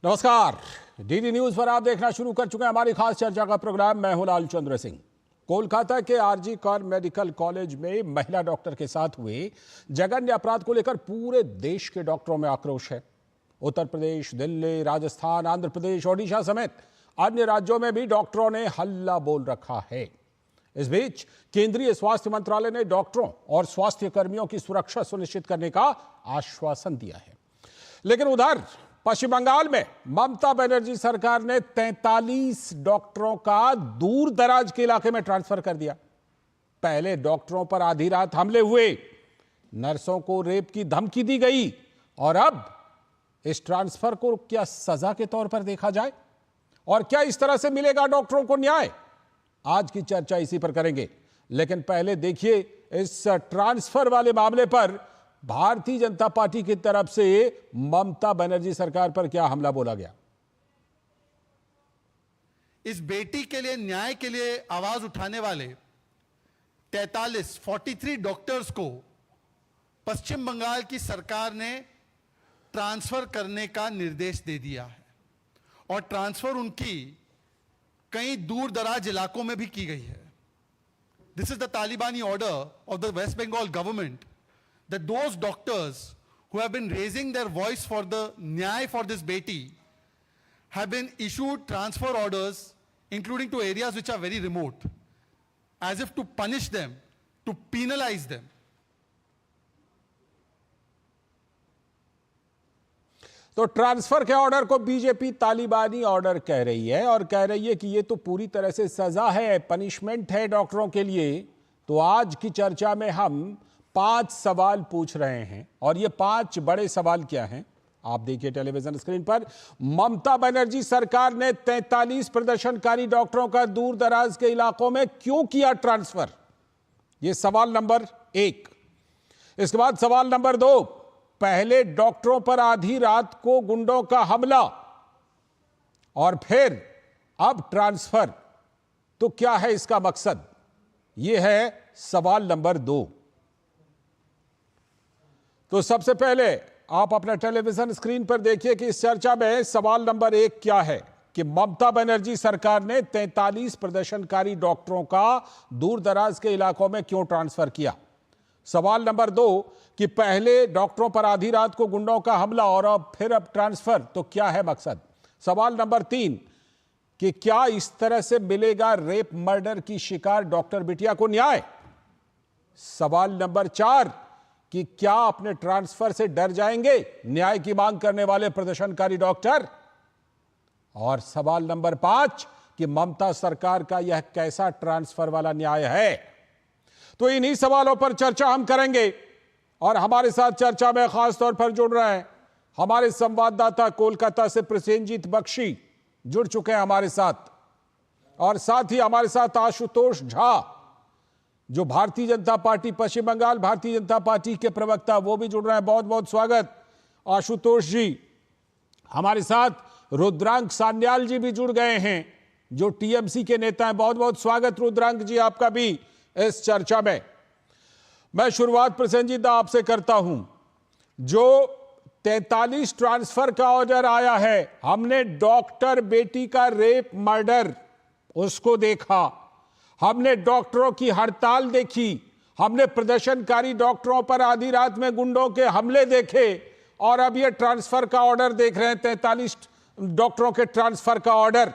नमस्कार, DD news पर आप देखना शुरू कर चुके हैं हमारी खास चर्चा का प्रोग्राम। मैं हूं लालचंद्र सिंह। कोलकाता के आरजी कर मेडिकल कॉलेज में महिला डॉक्टर के साथ हुए जघन्य अपराध को लेकर पूरे देश के डॉक्टरों में आक्रोश है। उत्तर प्रदेश, दिल्ली, राजस्थान, आंध्र प्रदेश, ओडिशा समेत अन्य राज्यों में भी डॉक्टरों ने हल्ला बोल रखा है। इस बीच केंद्रीय स्वास्थ्य मंत्रालय ने डॉक्टरों और स्वास्थ्य कर्मियों की सुरक्षा सुनिश्चित करने का आश्वासन दिया है। लेकिन उधर पश्चिम बंगाल में ममता बनर्जी सरकार ने 43 डॉक्टरों का दूर दराज के इलाके में ट्रांसफर कर दिया। पहले डॉक्टरों पर आधी रात हमले हुए, नर्सों को रेप की धमकी दी गई और अब इस ट्रांसफर को क्या सजा के तौर पर देखा जाए और क्या इस तरह से मिलेगा डॉक्टरों को न्याय? आज की चर्चा इसी पर करेंगे। लेकिन पहले देखिए इस ट्रांसफर वाले मामले पर भारतीय जनता पार्टी की तरफ से ममता बनर्जी सरकार पर क्या हमला बोला गया। इस बेटी के लिए, न्याय के लिए आवाज उठाने वाले 43 डॉक्टर्स को पश्चिम बंगाल की सरकार ने ट्रांसफर करने का निर्देश दे दिया है और ट्रांसफर उनकी कई दूर दराज इलाकों में भी की गई है। This is the Talibani order of the West Bengal government that those doctors who have been raising their voice for the nyay for this beti have been issued transfer orders, including to areas which are very remote, as if to punish them, to penalize them. तो transfer के order को BJP तालिबानी order कह रही है और कह रही है कि यह तो पूरी तरह से सजा है, पनिशमेंट है डॉक्टरों के लिए। तो आज की चर्चा में हम 5 सवाल पूछ रहे हैं और ये 5 बड़े सवाल क्या हैं आप देखिए टेलीविजन स्क्रीन पर। ममता बनर्जी सरकार ने 43 प्रदर्शनकारी डॉक्टरों का दूर दराज के इलाकों में क्यों किया ट्रांसफर? ये सवाल नंबर 1। इसके बाद सवाल नंबर 2, पहले डॉक्टरों पर आधी रात को गुंडों का हमला और फिर अब ट्रांसफर, तो क्या है इसका मकसद? यह है सवाल नंबर 2। तो सबसे पहले आप अपना टेलीविजन स्क्रीन पर देखिए कि इस चर्चा में सवाल नंबर 1 क्या है कि ममता बनर्जी सरकार ने 43 प्रदर्शनकारी डॉक्टरों का दूर दराज के इलाकों में क्यों ट्रांसफर किया। सवाल नंबर 2 कि पहले डॉक्टरों पर आधी रात को गुंडों का हमला और अब ट्रांसफर, तो क्या है मकसद। सवाल नंबर 3 कि क्या इस तरह से मिलेगा रेप मर्डर की शिकार डॉक्टर बिटिया को न्याय। सवाल नंबर 4 कि क्या अपने ट्रांसफर से डर जाएंगे न्याय की मांग करने वाले प्रदर्शनकारी डॉक्टर। और सवाल नंबर 5 कि ममता सरकार का यह कैसा ट्रांसफर वाला न्याय है। तो इन्हीं सवालों पर चर्चा हम करेंगे और हमारे साथ चर्चा में खास तौर पर जुड़ रहे हैं हमारे संवाददाता कोलकाता से प्रसेनजीत बख्शी जुड़ चुके हैं हमारे साथ, और साथ ही हमारे साथ आशुतोष झा जो भारतीय जनता पार्टी पश्चिम बंगाल भारतीय जनता पार्टी के प्रवक्ता, वो भी जुड़ रहे हैं। बहुत बहुत स्वागत आशुतोष जी। हमारे साथ रुद्रांक सान्याल जी भी जुड़ गए हैं जो टीएमसी के नेता हैं। बहुत बहुत स्वागत रुद्रांक जी आपका भी इस चर्चा में। मैं शुरुआत प्रसेनजीत आपसे करता हूं। जो 43 ट्रांसफर का ऑर्डर आया है, हमने डॉक्टर बेटी का रेप मर्डर उसको देखा, हमने डॉक्टरों की हड़ताल देखी, हमने प्रदर्शनकारी डॉक्टरों पर आधी रात में गुंडों के हमले देखे और अब ये ट्रांसफर का ऑर्डर देख रहे हैं, 43 डॉक्टरों के ट्रांसफर का ऑर्डर।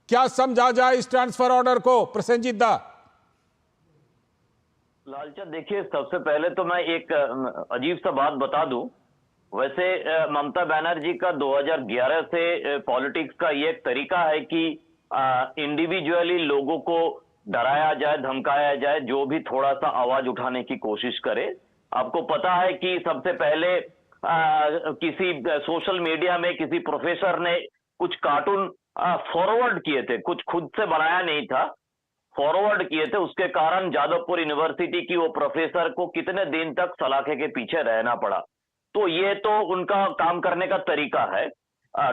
क्या समझा जाए इस ट्रांसफर ऑर्डर को प्रसेनजीत दा? लालचंद, देखिए सबसे पहले तो मैं एक अजीब सा बात बता दूं। वैसे ममता बनर्जी का 2011 से पॉलिटिक्स का ये एक तरीका है कि इंडिविजुअली लोगों को डराया जाए, धमकाया जाए, जो भी थोड़ा सा आवाज उठाने की कोशिश करे। आपको पता है कि सबसे पहले किसी सोशल मीडिया में किसी प्रोफेसर ने कुछ कार्टून फॉरवर्ड किए थे, कुछ खुद से बनाया नहीं था, फॉरवर्ड किए थे। उसके कारण जादवपुर यूनिवर्सिटी की वो प्रोफेसर को कितने दिन तक सलाखे के पीछे रहना पड़ा। तो ये तो उनका काम करने का तरीका है,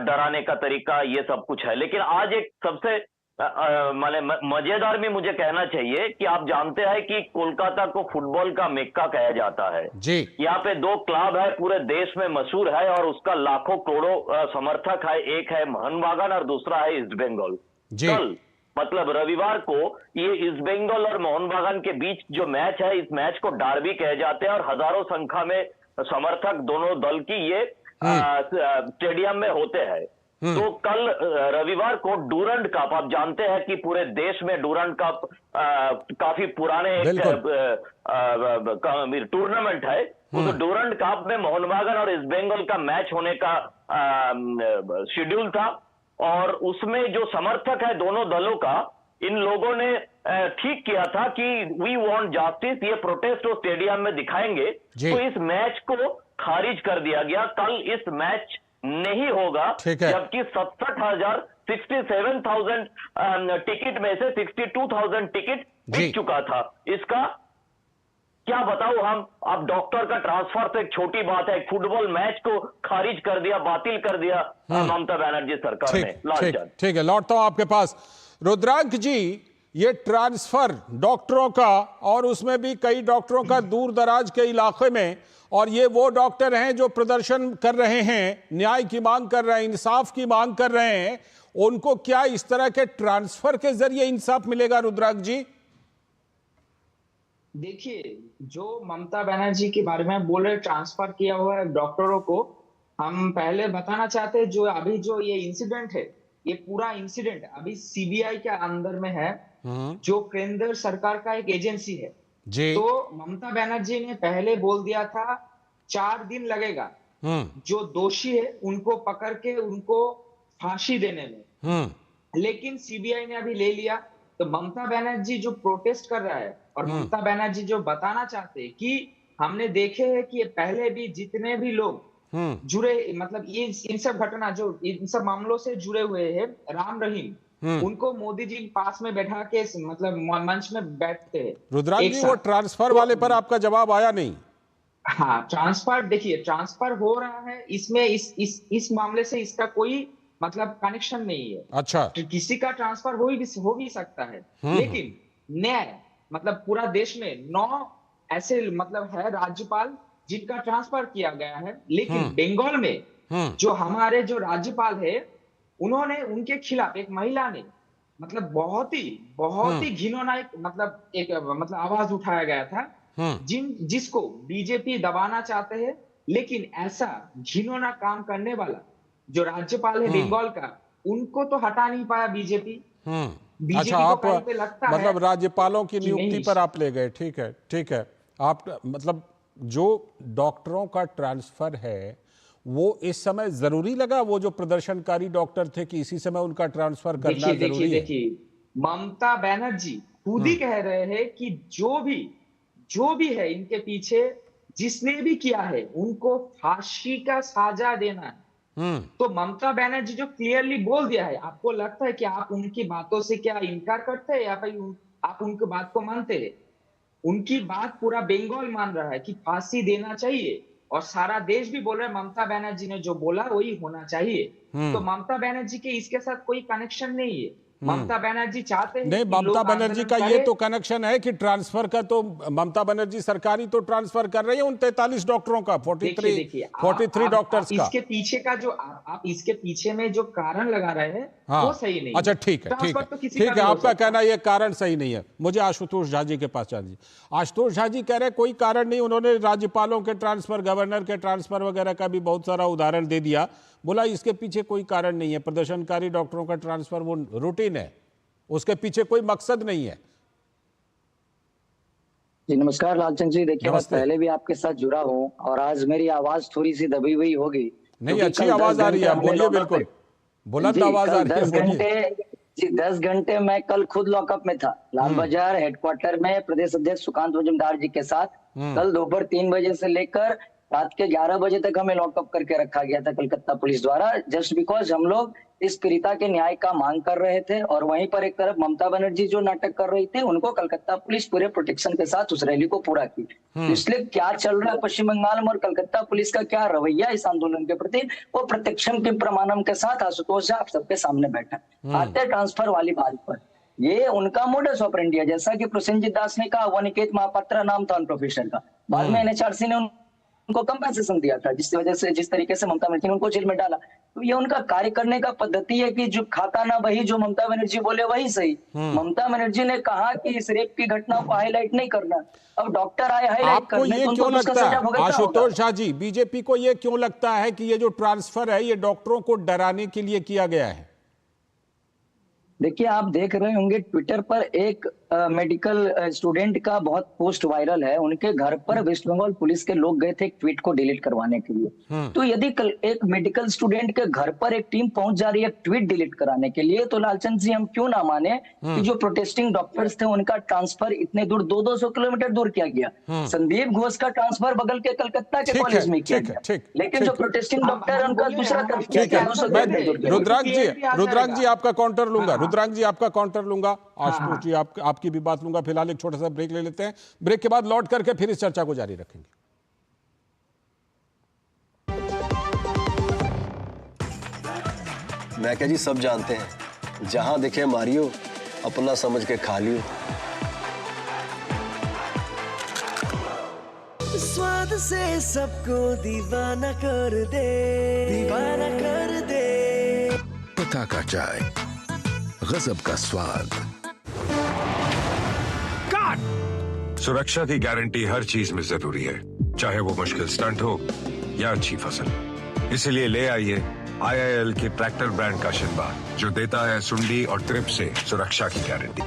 डराने का तरीका, ये सब कुछ है। लेकिन आज एक सबसे माने मजेदार भी मुझे कहना चाहिए कि आप जानते हैं कि कोलकाता को फुटबॉल का मेक्का कहा जाता है जी। यहाँ पे 2 क्लब है, पूरे देश में मशहूर है और उसका लाखों करोड़ों समर्थक है। एक है मोहनबागान और दूसरा है ईस्ट बंगाल। कल मतलब रविवार को ये ईस्ट बंगाल और मोहनबागान के बीच जो मैच है, इस मैच को डार्बी कहे जाते हैं और हजारों संख्या में समर्थक दोनों दल की ये स्टेडियम में होते हैं। तो कल रविवार को डूरंड कप, आप जानते हैं कि पूरे देश में डूरंड कप काफी पुराने टूर्नामेंट है। तो डूरंड कप में मोहनबागान और ईस्ट बंगाल का मैच होने का शेड्यूल था और उसमें जो समर्थक है दोनों दलों का, इन लोगों ने ठीक किया था कि वी वांट जस्टिस, ये प्रोटेस्ट वो स्टेडियम में दिखाएंगे। तो इस मैच को खारिज कर दिया गया। कल इस मैच नहीं होगा, जबकि 67,000 टिकट में से 62,000 टिकट बिक चुका था। इसका क्या बताऊं हम, अब डॉक्टर का ट्रांसफर तो एक छोटी बात है, एक फुटबॉल मैच को खारिज कर दिया, बातिल कर दिया ममता बनर्जी सरकार ने। ठीक है, लौटता हूं आपके पास। रुद्रांक जी, ये ट्रांसफर डॉक्टरों का, और उसमें भी कई डॉक्टरों का दूर दराज के इलाके में, और ये वो डॉक्टर हैं जो प्रदर्शन कर रहे हैं, न्याय की मांग कर रहे हैं, इंसाफ की मांग कर रहे हैं, उनको क्या इस तरह के ट्रांसफर के जरिए इंसाफ मिलेगा रुद्रांक जी? देखिए, जो ममता बनर्जी के बारे में बोल रहे ट्रांसफर किया हुआ है डॉक्टरों को, हम पहले बताना चाहते हैं जो अभी जो ये इंसिडेंट है, ये पूरा इंसिडेंट अभी सीबीआई के अंदर में है, जो केंद्र सरकार का एक एजेंसी है जी। तो ममता बनर्जी ने पहले बोल दिया था 4 दिन लगेगा जो दोषी है उनको पकड़ के उनको फांसी देने में, लेकिन सीबीआई ने अभी ले लिया। तो ममता बनर्जी जो प्रोटेस्ट कर रहा है और ममता बनर्जी जो बताना चाहते हैं कि हमने देखे हैं कि पहले भी जितने भी लोग जुड़े, मतलब ये इन सब घटना जो इन सब मामलों से जुड़े हुए हैं, राम रहीम, उनको मोदी जी पास में बैठा के मतलब मंच में बैठते हैं। रुद्रांक जी, वो ट्रांसफर वाले पर आपका जवाब आया नहीं? हाँ, ट्रांसफर, देखिए ट्रांसफर हो रहा है, इसमें इस मामले से इसका कोई मतलब कनेक्शन नहीं है। अच्छा, तो किसी का ट्रांसफर हो भी सकता है, लेकिन न्याय मतलब पूरा देश में 9 ऐसे मतलब है राज्यपाल जिनका ट्रांसफर किया गया है, लेकिन बंगाल में जो हमारे जो राज्यपाल है, उन्होंने उनके खिलाफ एक महिला ने मतलब बहुत ही घिनौना मतलब आवाज उठाया गया था, जिसको बीजेपी दबाना चाहते हैं, लेकिन ऐसा घिनौना काम करने वाला जो राज्यपाल है बंगाल का, उनको तो हटा नहीं पाया बीजेपी। अच्छा, आप मतलब राज्यपालों की नियुक्ति पर आप ले गए, ठीक है। आप मतलब जो डॉक्टरों का ट्रांसफर है वो इस समय जरूरी लगा, वो जो प्रदर्शनकारी डॉक्टर थे, कि इसी समय उनका ट्रांसफर करना जरूरी है? देखिए, ममता बनर्जी खुद ही कह रहे हैं कि जो भी है इनके पीछे, जिसने भी किया है उनको फांसी का सजा देना है। तो ममता बनर्जी जो क्लियरली बोल दिया है, आपको लगता है कि आप उनकी बातों से क्या इनकार करते हैं या फिर आप उनकी बात को मानते हैं? उनकी बात पूरा बंगाल मान रहा है कि फांसी देना चाहिए, और सारा देश भी बोल रहा है ममता बनर्जी ने जो बोला वही होना चाहिए। तो ममता बनर्जी के इसके साथ कोई कनेक्शन नहीं है। ममता बनर्जी चाहते हैं नहीं, ममता बनर्जी का ये तो कनेक्शन है कि ट्रांसफर का, तो ममता बनर्जी सरकारी तो ट्रांसफर कर रही है उन 43 डॉक्टरों का, 43 डॉक्टर्स का। इसके पीछे का जो आप इसके पीछे में जो कारण लगा रहे हैं वो सही नहीं। अच्छा, ठीक है, आपका कहना ये कारण सही नहीं है। मुझे आशुतोष झा जी के पास जाना। आशुतोष झा जी कह रहे कोई कारण नहीं, उन्होंने राज्यपालों के ट्रांसफर, गवर्नर के ट्रांसफर वगैरह का भी बहुत सारा उदाहरण दे दिया, बोला इसके पीछे कोई कारण नहीं है, प्रदर्शनकारी डॉक्टरों का ट्रांसफर वो रूटीन है, उसके पीछे कोई मकसद नहीं है। जी नमस्कार लालचंद जी, देखिए मैं पहले भी आपके साथ जुड़ा हूं और आज मेरी आवाज थोड़ी सी दबी हुई होगी। नहीं, अच्छी आवाज आ रही है, बोलिए, बिल्कुल बुलंद आवाज आ रही है। 10 घंटे मैं कल खुद लॉकअप में था, लाल बाजार हेडक्वार्टर में प्रदेश अध्यक्ष सुकांत मजूमदार जी के साथ। कल दोपहर 3 बजे से लेकर रात के 11 बजे तक हमें लॉकअप करके रखा गया था कलकत्ता पुलिस द्वारा, जस्ट बिकॉज हम लोग इस पीड़िता के न्याय का मांग कर रहे थे, और वहीं पर एक तरफ ममता बनर्जी जो नाटक कर रही थी, उनको कलकत्ता पुलिस पूरे प्रोटेक्शन के साथ उस रैली को पूरा की। तो इसलिए क्या चल रहा है पश्चिम बंगाल में और कलकत्ता पुलिस का क्या रवैया इस आंदोलन के प्रति, वो प्रत्यक्षम के प्रमाणम के साथ आशुतोष झा आप सबके सामने बैठा। आते ट्रांसफर वाली बात पर, ये उनका मोडस ऑपरेंडी है। जैसा कि प्रसेनजीत दास ने कहा, वनिकेत महापात्रा नाम था उन प्रोफेसर का, बाद में एनएचआरसी ने उनको कंपेंसेशन दिया था, जिस वजह से जिस तरीके से ममता बनर्जी ने उनको जेल में डाला। तो ये उनका कार्य करने का पद्धति है कि जो खाता ना वही, जो ममता बनर्जी बोले वही सही। ममता बनर्जी ने कहा कि इस रेप की घटना को हाईलाइट नहीं करना, अब डॉक्टर आए हाईलाइट आपको करने, ये तो क्यों उनको उसका लगता सजा है भुगतना आशुतोष होगा। झा जी, बीजेपी को ये क्यों लगता है कि ये जो ट्रांसफर है ये डॉक्टरों को डराने के लिए किया गया है? देखिए, आप देख रहे होंगे ट्विटर पर एक मेडिकल स्टूडेंट का बहुत पोस्ट वायरल है। उनके घर पर वेस्ट बंगाल पुलिस के लोग गए थे एक ट्वीट को डिलीट करवाने के लिए। तो यदि एक मेडिकल स्टूडेंट के घर पर एक टीम पहुंच जा रही है ट्वीट डिलीट कराने के लिए, तो लालचंद जी हम क्यों ना माने कि जो प्रोटेस्टिंग डॉक्टर्स थे उनका ट्रांसफर इतने दूर 200 किलोमीटर दूर किया गया। संदीप घोष का ट्रांसफर बगल के कलकत्ता के कॉलेज में किया गया, लेकिन जो प्रोटेस्टिंग डॉक्टर है उनका दूसरा तरफ किया ठीक है, गया। मैं रुद्रांग जी आपका काउंटर लूंगा, रुद्रांग जी आपका काउंटर लूंगा, आशुतोष जी आपकी भी बात लूंगा। फिलहाल एक छोटा सा ब्रेक ले लेते हैं, ब्रेक के बाद लौट करके फिर इस चर्चा को जारी रखेंगे। मैं क्या जी, सब जानते हैं, जहां दिखे मारियो, अपना समझ के खा लियो। स्वाद से सबको दीवाना कर दे, दीवाना कर दे। पता का चाय, गजब का स्वाद। सुरक्षा की गारंटी हर चीज में जरूरी है, चाहे वो मुश्किल स्टंट हो या अच्छी फसल। इसलिए ले आइए IIL के ट्रैक्टर ब्रांड का शिनबा, जो देता है सुंडी और ट्रिप से सुरक्षा की गारंटी।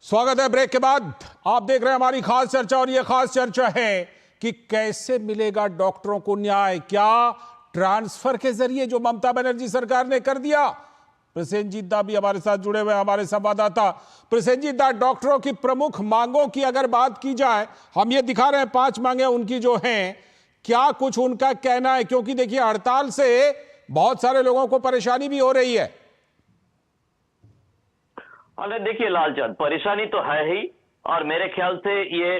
स्वागत है ब्रेक के बाद। आप देख रहे हैं हमारी खास चर्चा, और यह खास चर्चा है कि कैसे मिलेगा डॉक्टरों को न्याय। क्या ट्रांसफर के जरिए जो ममता बनर्जी सरकार ने कर दिया? प्रसेनजीत दा भी हमारे साथ जुड़े हुए हमारे संवाददाता। प्रसेनजीत दा, डॉक्टरों की प्रमुख मांगों की अगर बात की जाए, हम ये दिखा रहे हैं 5 मांगे उनकी जो हैं, क्या कुछ उनका कहना है? क्योंकि देखिए, हड़ताल से बहुत सारे लोगों को परेशानी भी हो रही है। अरे देखिए लालचंद, परेशानी तो है ही, और मेरे ख्याल से ये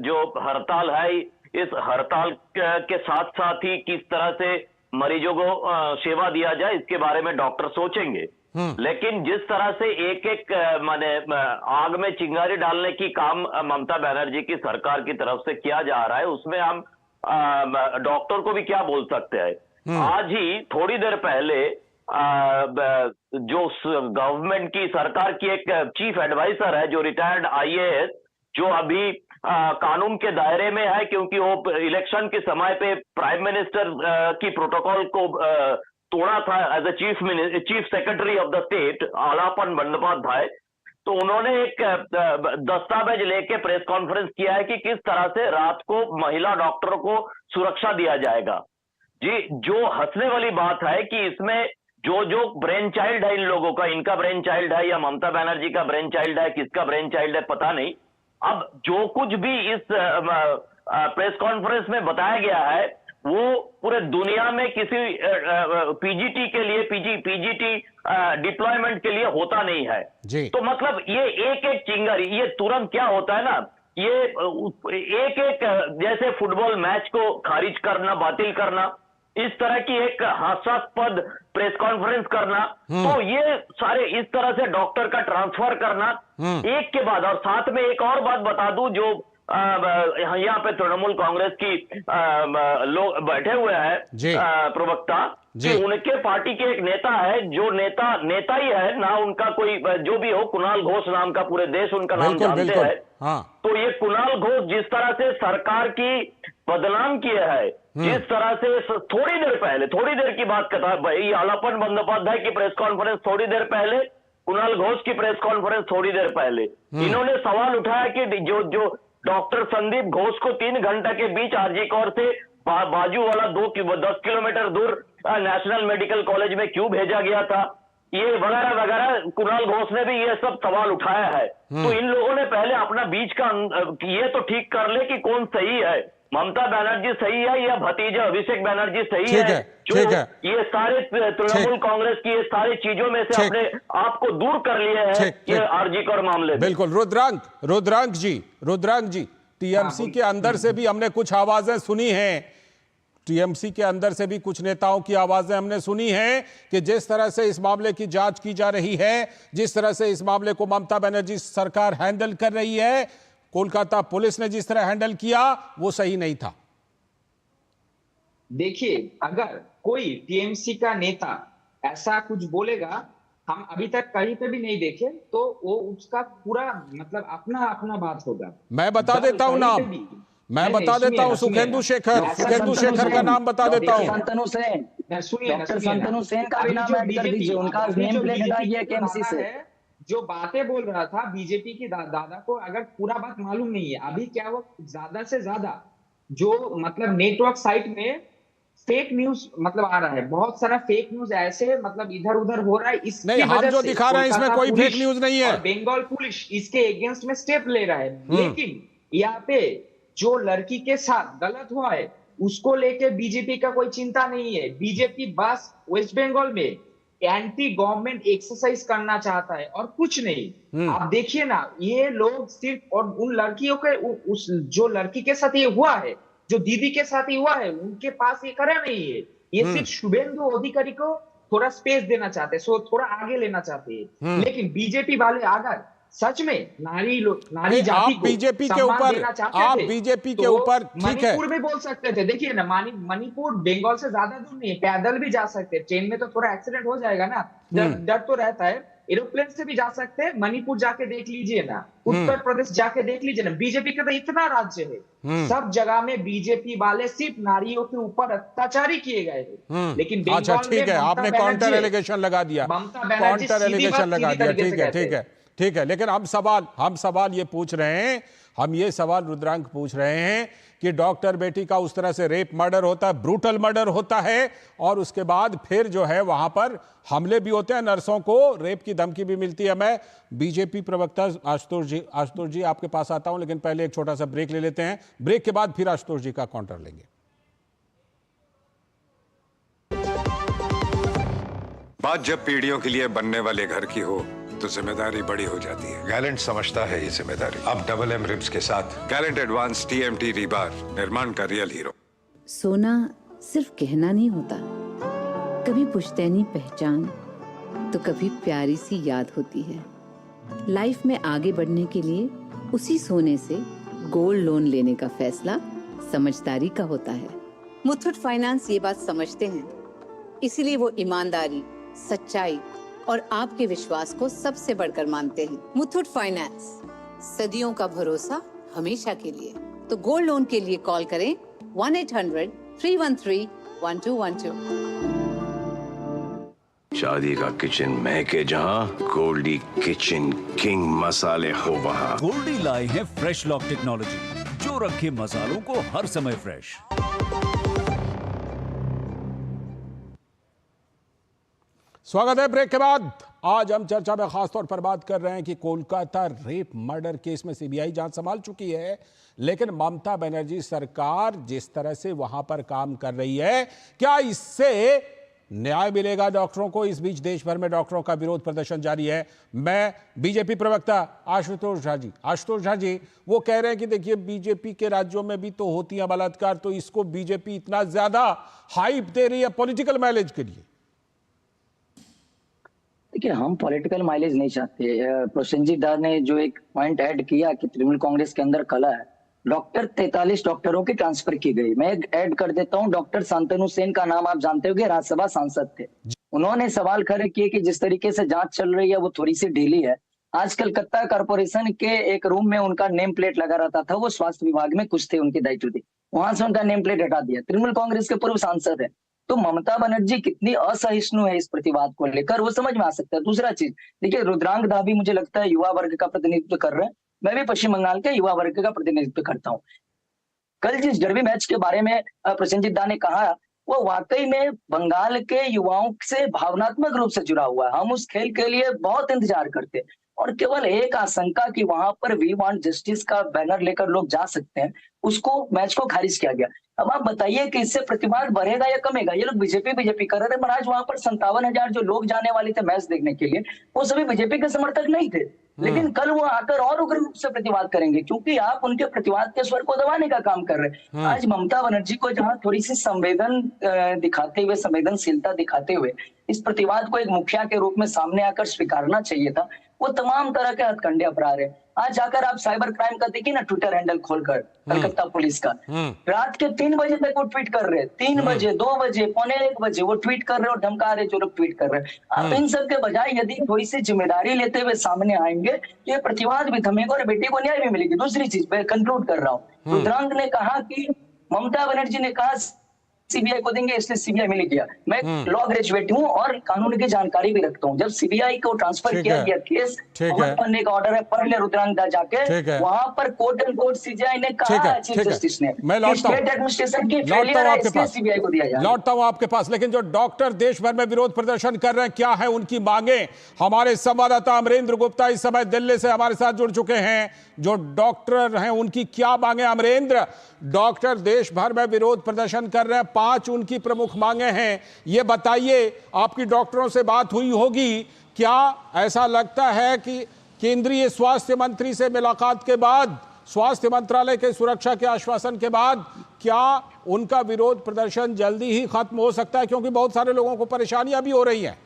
जो हड़ताल है, इस हड़ताल के साथ साथ ही किस तरह से मरीजों को सेवा दिया जाए इसके बारे में डॉक्टर सोचेंगे। लेकिन जिस तरह से एक एक माने आग में चिंगारी डालने की काम ममता बनर्जी की सरकार की तरफ से किया जा रहा है, उसमें हम डॉक्टर को भी क्या बोल सकते हैं। आज ही थोड़ी देर पहले जो गवर्नमेंट की सरकार की एक चीफ एडवाइजर है, जो रिटायर्ड IAS, जो अभी कानून के दायरे में है, क्योंकि वो इलेक्शन के समय पे प्राइम मिनिस्टर की प्रोटोकॉल को तोड़ा था as a chief secretary of the state, Alapan Bandyopadhyay. तो उन्होंने एक दस्तावेज लेके प्रेस कॉन्फ्रेंस किया है कि किस तरह से रात को महिला डॉक्टरों को सुरक्षा दिया जाएगा। जी, जो हंसने वाली बात है कि इसमें जो ब्रेन चाइल्ड है इन लोगों का, इनका ब्रेन चाइल्ड है या ममता बनर्जी का ब्रेन चाइल्ड है, किसका ब्रेन चाइल्ड है पता नहीं। अब जो कुछ भी इस प्रेस कॉन्फ्रेंस में बताया गया है, वो पूरे दुनिया में किसी पीजीटी के लिए पीजीटी डिप्लॉयमेंट के लिए होता नहीं है जी। तो मतलब ये एक एक चिंगारी, ये तुरंत क्या होता है ना, ये एक एक जैसे फुटबॉल मैच को खारिज करना, बातिल करना, इस तरह की एक हास्यास्पद प्रेस कॉन्फ्रेंस करना, तो ये सारे इस तरह से डॉक्टर का ट्रांसफर करना एक के बाद। और साथ में एक और बात बता दूं, जो यहाँ पे तृणमूल कांग्रेस की लोग बैठे हुए हैं प्रवक्ता, कि उनके पार्टी के एक नेता है, जो नेता ही है ना, उनका कोई जो भी हो, कुणाल घोष नाम का, पूरे देश उनका नाम जानते हैं। हाँ। तो ये कुणाल घोष जिस तरह से सरकार की बदनाम किए है, जिस तरह से थोड़ी देर की बात करता है भाई, आलापन बंदोपाध्याय की प्रेस कॉन्फ्रेंस थोड़ी देर पहले, कुणाल घोष की प्रेस कॉन्फ्रेंस थोड़ी देर पहले, इन्होंने सवाल उठाया कि जो डॉक्टर संदीप घोष को 3 घंटे के बीच आरजी कौर से बाजू वाला 10 किलोमीटर दूर नेशनल मेडिकल कॉलेज में क्यों भेजा गया था, ये वगैरह वगैरह कुणाल घोष ने भी ये सब सवाल उठाया है। तो इन लोगों ने पहले अपना बीच का ये तो ठीक कर ले कि कौन सही है, ममता बनर्जी सही है या भतीजा अभिषेक बनर्जी सही ठीक है, जो ठीक है। ये सारे तृणमूल कांग्रेस की ये सारी चीजों में से ठीक। अपने आप को दूर कर लिए हैं ठीक, ये ठीक। आरजी कर मामले में। बिल्कुल। रुद्रांक जी टीएमसी के अंदर से भी हमने कुछ आवाजें सुनी हैं, टीएमसी के अंदर से भी कुछ नेताओं की आवाजें हमने सुनी हैं कि जिस तरह से इस मामले की जांच की जा रही है, जिस तरह से इस मामले को ममता बनर्जी सरकार हैंडल कर रही है, कोलकाता पुलिस ने जिस तरह हैंडल किया वो सही नहीं था। देखिए, अगर कोई टीएमसी का नेता ऐसा कुछ बोलेगा, हम अभी तक कहीं पे भी नहीं देखे, तो वो उसका पूरा मतलब अपना अपना बात होगा। मैं बता देता हूं नाम, मैं बता देता हूं, सुखेंदु शेखर का नाम बता देता हूं। शांतनु सेन, डॉक्टर शांतनु सेन का भी नाम ऐड कर दीजिए, उनका नेम प्लेट हटाइए केएमसी से। जो बातें बोल रहा था बीजेपी की दादा को अगर पूरा बात मालूम नहीं है, अभी क्या वो ज्यादा से ज्यादा जो मतलब नेटवर्क साइट में फेक न्यूज मतलब आ रहा है, बहुत सारा फेक न्यूज ऐसे मतलब इधर उधर हो रहा है। इसकी नहीं, हम वजह जो से दिखा रहे हैं इसमें कोलकाता कोई पुलिस फेक न्यूज नहीं है। और बंगाल पुलिस इसके अगेंस्ट में स्टेप ले रहा है, लेकिन यहाँ पे जो लड़की के साथ गलत हुआ है उसको लेके बीजेपी का कोई चिंता नहीं है। बीजेपी बस वेस्ट बंगाल में एंटी गवर्नमेंट एक्सरसाइज करना चाहता है और कुछ नहीं। आप देखिए ना, ये लोग सिर्फ और उन लड़कियों के उस जो लड़की के साथ ये हुआ है, जो दीदी के साथ ही हुआ है, उनके पास ये करा नहीं है। ये सिर्फ शुभेंदु अधिकारी को थोड़ा स्पेस देना चाहते हैं, सो थोड़ा आगे लेना चाहते हैं। लेकिन बीजेपी वाले अगर सच में नारी जाति को बीजेपी के सम्मान ऊपर, देना चाहते आप थे, बीजेपी के तो ऊपर ठीक है, मणिपुर में बोल सकते थे। देखिए ना, मणिपुर बंगाल से ज्यादा दूर नहीं है, पैदल भी जा सकते हैं। ट्रेन में तो थोड़ा एक्सीडेंट हो जाएगा ना, डर तो रहता है। एरोप्लेन से भी जा सकते हैं। मणिपुर जाके देख लीजिए ना, उत्तर प्रदेश जाके देख लीजिए ना, बीजेपी का तो इतना राज्य है, सब जगह में बीजेपी वाले सिर्फ नारियों के ऊपर अत्याचारी किए गए हैं। लेकिन अच्छा बंगाल ठीक में है, आपने काउंटर एलिगेशन लगा दिया, काउंटर एलिगेशन लगा दिया, ठीक है, ठीक है, ठीक है। लेकिन हम सवाल ये पूछ रहे हैं, हम ये सवाल रुद्रांक पूछ रहे हैं कि डॉक्टर बेटी का उस तरह से रेप मर्डर होता है, ब्रूटल मर्डर होता है, और उसके बाद फिर जो है वहां पर हमले भी होते हैं, नर्सों को रेप की धमकी भी मिलती है। मैं बीजेपी प्रवक्ता आशुतोष जी आपके पास आता हूं, लेकिन पहले एक छोटा सा ब्रेक ले लेते हैं। ब्रेक के बाद फिर आशुतोष जी का काउंटर लेंगे। बात जब पीढ़ियों के लिए बनने वाले घर की हो तो जिम्मेदारी बड़ी हो जाती है। गैलेंट समझता है ये जिम्मेदारी। अब डबल एम रिब्स के साथ गैलेंट एडवांस टीएमटी रीबार, निर्माण का रियल हीरो। सोना सिर्फ कहना नहीं होता, कभी पुश्तैनी पहचान तो कभी प्यारी सी याद होती है। लाइफ में आगे बढ़ने के लिए उसी सोने से गोल्ड लोन लेने का फैसला समझदारी का होता है। मुथूट फाइनेंस ये बात समझते हैं, इसीलिए वो ईमानदारी, सच्चाई और आपके विश्वास को सबसे बढ़कर मानते हैं। मुथूट फाइनेंस, सदियों का भरोसा हमेशा के लिए। तो गोल्ड लोन के लिए कॉल करें 1-800-313-1212। शादी का किचन महके जहां, गोल्डी किचन किंग मसाले हो वहां। गोल्डी लाए हैं फ्रेश लॉक टेक्नोलॉजी, जो रखे मसालों को हर समय फ्रेश। स्वागत है ब्रेक के बाद। आज हम चर्चा में खासतौर पर बात कर रहे हैं कि कोलकाता रेप मर्डर केस में सीबीआई जांच संभाल चुकी है, लेकिन ममता बनर्जी सरकार जिस तरह से वहां पर काम कर रही है, क्या इससे न्याय मिलेगा डॉक्टरों को? इस बीच देश भर में डॉक्टरों का विरोध प्रदर्शन जारी है। मैं बीजेपी प्रवक्ता आशुतोष झा जी वो कह रहे हैं कि देखिए, बीजेपी के राज्यों में भी तो होती है बलात्कार, तो इसको बीजेपी इतना ज्यादा हाइप दे रही है पॉलिटिकल माइलेज के लिए। देखिए, हम पॉलिटिकल माइलेज नहीं चाहते। प्रसेनजीत दा ने जो एक पॉइंट ऐड किया कि तृणमूल कांग्रेस के अंदर कला है, 43 डॉक्टरों की ट्रांसफर की गई। मैं ऐड कर देता हूं, डॉक्टर शांतनु सेन का नाम आप जानते हो कि राज्यसभा सांसद थे। उन्होंने सवाल खड़े किए कि जिस तरीके से जांच चल रही है वो थोड़ी सी ढीली है। आज कलकत्ता कॉर्पोरेशन के एक रूम में उनका नेम प्लेट लगा रहता था, वो स्वास्थ्य विभाग में कुछ थे, उनके दायित्व थे, वहां से उनका नेम प्लेट हटा दिया। तृणमूल कांग्रेस के पूर्व सांसद है, तो ममता बनर्जी कितनी असहिष्णु है इस प्रतिवाद को लेकर, वो समझ में आ सकता है। दूसरा चीज देखिए, रुद्रांक दा भी मुझे लगता है युवा वर्ग का प्रतिनिधित्व कर रहे हैं। मैं भी पश्चिम बंगाल के युवा वर्ग का प्रतिनिधित्व करता हूँ। कल जिस डर्बी मैच के बारे में प्रसेनजीत दा ने कहा, वो वाकई में बंगाल के युवाओं से भावनात्मक रूप से जुड़ा हुआ है। हम उस खेल के लिए बहुत इंतजार करते। और केवल एक आशंका कि वहां पर वी वांट जस्टिस का बैनर लेकर लोग जा सकते हैं, उसको मैच को खारिज किया गया। अब आप बताइए कि इससे प्रतिवाद बढ़ेगा या कमेगा? ये लोग बीजेपी कर रहे थे, महाराज वहां पर 57,000 जो लोग जाने वाले थे मैच देखने के लिए, वो सभी बीजेपी के समर्थक नहीं थे। लेकिन कल वो आकर और उग्र रूप से प्रतिवाद करेंगे, क्योंकि आप उनके प्रतिवाद के स्वर को दबाने का काम कर रहे हैं। आज ममता बनर्जी को जहां थोड़ी सी संवेदनशीलता दिखाते हुए इस प्रतिवाद को एक मुखिया के रूप में सामने आकर स्वीकारना चाहिए था, वो तमाम तरह के हथकंडे अपना रहे हैं। आज जाकर आप साइबर क्राइम का देखिए ना, ट्विटर हैंडल खोलकर कलकत्ता पुलिस का, रात के 3 बजे तक वो ट्वीट कर रहे हैं, 3 बजे, 2 बजे, 1:45 बजे वो ट्वीट कर रहे हैं और धमका रहे जो लोग ट्वीट कर रहे हैं। आप इन सब के बजाय यदि थोड़ी सी जिम्मेदारी लेते हुए सामने आएंगे तो ये प्रतिवाद भी थमेगा और बेटी को न्याय भी मिलेगी। दूसरी चीज मैं कंक्लूड कर रहा हूँ, रुद्रांक ने कहा कि ममता बनर्जी ने कहा सीबीआई को देंगे, इसलिए सीबीआई में नहीं किया। मैं लॉ ग्रेजुएट हूँ और कानून की जानकारी भी रखता हूँ। जब सीबीआई को ट्रांसफर किया गया केस, पढ़ने का ऑर्डर है, पढ़ ले रुद्रांक दा जाके, वहां पर कोर्ट एंड कोर्ट सीबीआई ने कहा चीफ जस्टिस ने, स्टेट एडमिनिस्ट्रेशन की फेलियर है, इसलिए सीबीआई को दिया जाए। लौटता हूं आपके पास, लेकिन जो डॉक्टर देश भर में विरोध प्रदर्शन कर रहे हैं, क्या है उनकी मांगे? हमारे संवाददाता अमरेंद्र गुप्ता इस समय दिल्ली से हमारे साथ जुड़ चुके हैं। जो डॉक्टर हैं उनकी क्या मांगे? अमरेंद्र, डॉक्टर देश भर में विरोध प्रदर्शन कर रहे हैं, 5 उनकी प्रमुख मांगे हैं। ये बताइए, आपकी डॉक्टरों से बात हुई होगी, क्या ऐसा लगता है कि केंद्रीय स्वास्थ्य मंत्री से मुलाकात के बाद, स्वास्थ्य मंत्रालय के सुरक्षा के आश्वासन के बाद, क्या उनका विरोध प्रदर्शन जल्दी ही खत्म हो सकता है? क्योंकि बहुत सारे लोगों को परेशानियां भी हो रही हैं।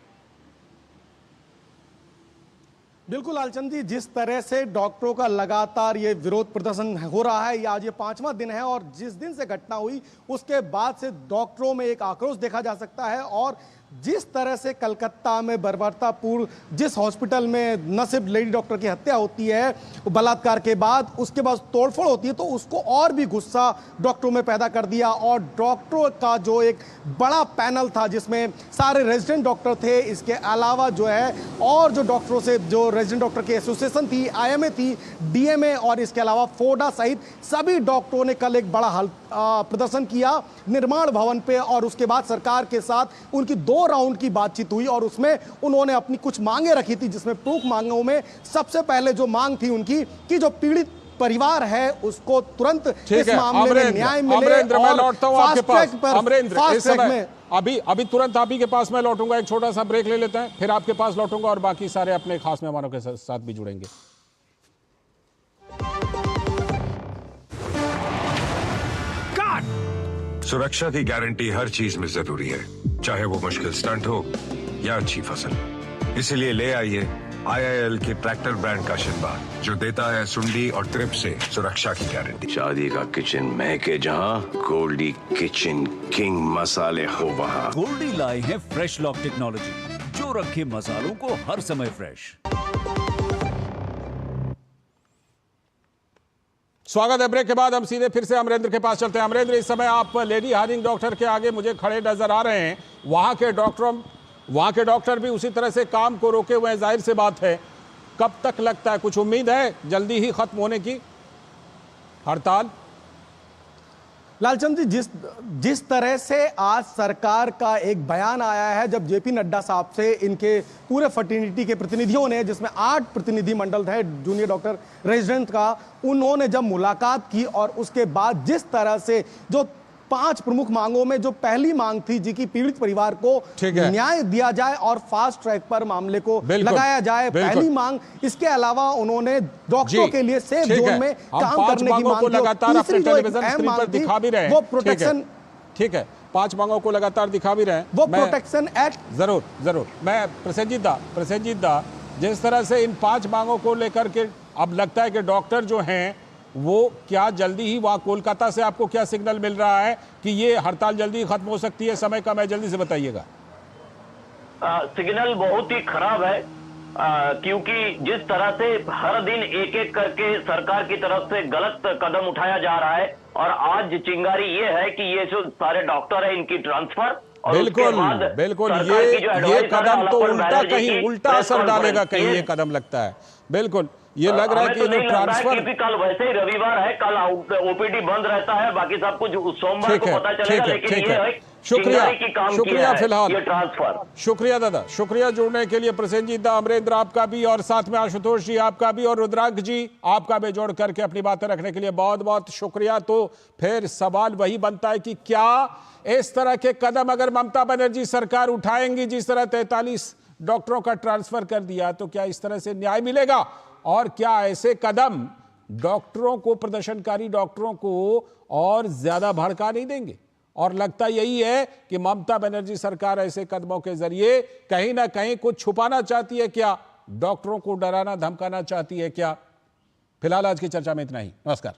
बिल्कुल लालचंद जी, जिस तरह से डॉक्टरों का लगातार ये विरोध प्रदर्शन हो रहा है, ये आज ये 5वां दिन है और जिस दिन से घटना हुई उसके बाद से डॉक्टरों में एक आक्रोश देखा जा सकता है। और जिस तरह से कलकत्ता में बर्बरतापुर जिस हॉस्पिटल में न सिर्फ लेडी डॉक्टर की हत्या होती है बलात्कार के बाद, उसके बाद तोड़फोड़ होती है, तो उसको और भी गुस्सा डॉक्टरों में पैदा कर दिया। और डॉक्टरों का जो एक बड़ा पैनल था जिसमें सारे रेजिडेंट डॉक्टर थे, इसके अलावा जो है और जो डॉक्टरों से जो रेजिडेंट डॉक्टर की एसोसिएशन थी, IMA थी, DMA और इसके अलावा फोडा सहित सभी डॉक्टरों ने कल एक बड़ा प्रदर्शन किया निर्माण भवन पे। और उसके बाद सरकार के साथ उनकी 2 राउंड की बातचीत हुई और उसमें उन्होंने अपनी कुछ मांगे रखी थी, जिसमें प्रमुख मांगों में सबसे पहले जो मांग थी उनकी कि जो पीड़ित परिवार है उसको तुरंत इस मामले में न्याय मिले। अमरेंद्र, मैं लौटता हूं आपके पास। अमरेंद्र, इस समय अभी तुरंत आप ही के पास मैं लौटूंगा, एक छोटा सा ब्रेक ले लेते हैं, फिर आपके पास लौटूंगा और बाकी सारे अपने खास मेहमानों के साथ भी जुड़ेंगे। सुरक्षा की गारंटी हर चीज में जरूरी है, चाहे वो मुश्किल स्टंट हो या अच्छी फसल। इसीलिए ले आइए IIL के ट्रैक्टर ब्रांड का शिनबा, जो देता है सुंडी और ट्रिप से सुरक्षा की गारंटी। शादी का किचन महके जहां, गोल्डी किचन किंग मसाले हो वहां। गोल्डी लाए हैं फ्रेश लॉक टेक्नोलॉजी, जो रखे मसालों को हर समय फ्रेश। स्वागत है। ब्रेक के बाद हम सीधे फिर से अमरेंद्र के पास चलते हैं। अमरेंद्र, इस समय आप लेडी हार्डिंग डॉक्टर के आगे मुझे खड़े नजर आ रहे हैं। वहां के डॉक्टर भी उसी तरह से काम को रोके हुए हैं, जाहिर सी बात है। कब तक लगता है, कुछ उम्मीद है जल्दी ही खत्म होने की हड़ताल? लालचंद जी, जिस तरह से आज सरकार का एक बयान आया है, जब जेपी नड्डा साहब से इनके पूरे फर्टिनिटी के प्रतिनिधियों ने, जिसमें 8 प्रतिनिधि मंडल थे जूनियर डॉक्टर रेजिडेंट का, उन्होंने जब मुलाकात की और उसके बाद जिस तरह से जो 5 प्रमुख मांगों में जो पहली मांग थी जी की पीड़ित परिवार को न्याय दिया जाए और फास्ट ट्रैक पर मामले को लगाया जाए, पहली मांग। इसके अलावा उन्होंने डॉक्टरों के लिए सेफ जोन में काम करने की मांग लगातार अपने टेलीविजन स्क्रीन पर दिखा भी रहे हैं, वो प्रोटेक्शन। ठीक है, 5 मांगों को लगातार दिखा भी रहे हैं, वो प्रोटेक्शन एक्ट। जरूर मैं प्रसेनजीत दा, जिस तरह से इन 5 मांगों को लेकर के अब लगता है कि डॉक्टर जो हैं वो क्या जल्दी ही, वहां कोलकाता से आपको क्या सिग्नल मिल रहा है कि ये हड़ताल जल्दी खत्म हो सकती है? समय कम है, जल्दी से बताइएगा। सिग्नल बहुत ही खराब है, क्योंकि जिस तरह से हर दिन एक एक करके सरकार की तरफ से गलत कदम उठाया जा रहा है, और आज चिंगारी ये है कि ये जो सारे डॉक्टर है इनकी ट्रांसफर, और बिल्कुल ये कदम तो उल्टा असर डालेगा कहीं, ये कदम लगता है। बिल्कुल ये लग रहा है कि जो ट्रांसफर, कल वैसे ही रविवार है, कल OPD बंद रहता है, बाकी सब कुछ सोमवार को पता चलेगा। लेकिन ये है शुक्रिया, चिंगारी की काम शुक्रिया किया है फिलहाल। ये ट्रांसफर। शुक्रिया दादा, शुक्रिया जुड़ने के लिए। प्रसेनजीत दा, अमरेंद्र आपका भी, और साथ में आशुतोष जी आपका भी, और रुद्राक्ष जी आपका भी जोड़ करके अपनी बातें रखने के लिए बहुत बहुत शुक्रिया। तो फिर सवाल वही बनता है कि क्या इस तरह के कदम अगर ममता बनर्जी सरकार उठाएंगी, जिस तरह 43 डॉक्टरों का ट्रांसफर कर दिया, तो क्या इस तरह से न्याय मिलेगा? और क्या ऐसे कदम डॉक्टरों को, प्रदर्शनकारी डॉक्टरों को और ज्यादा भड़का नहीं देंगे? और लगता यही है कि ममता बनर्जी सरकार ऐसे कदमों के जरिए कहीं ना कहीं कुछ छुपाना चाहती है क्या? डॉक्टरों को डराना धमकाना चाहती है क्या? फिलहाल आज की चर्चा में इतना ही। नमस्कार।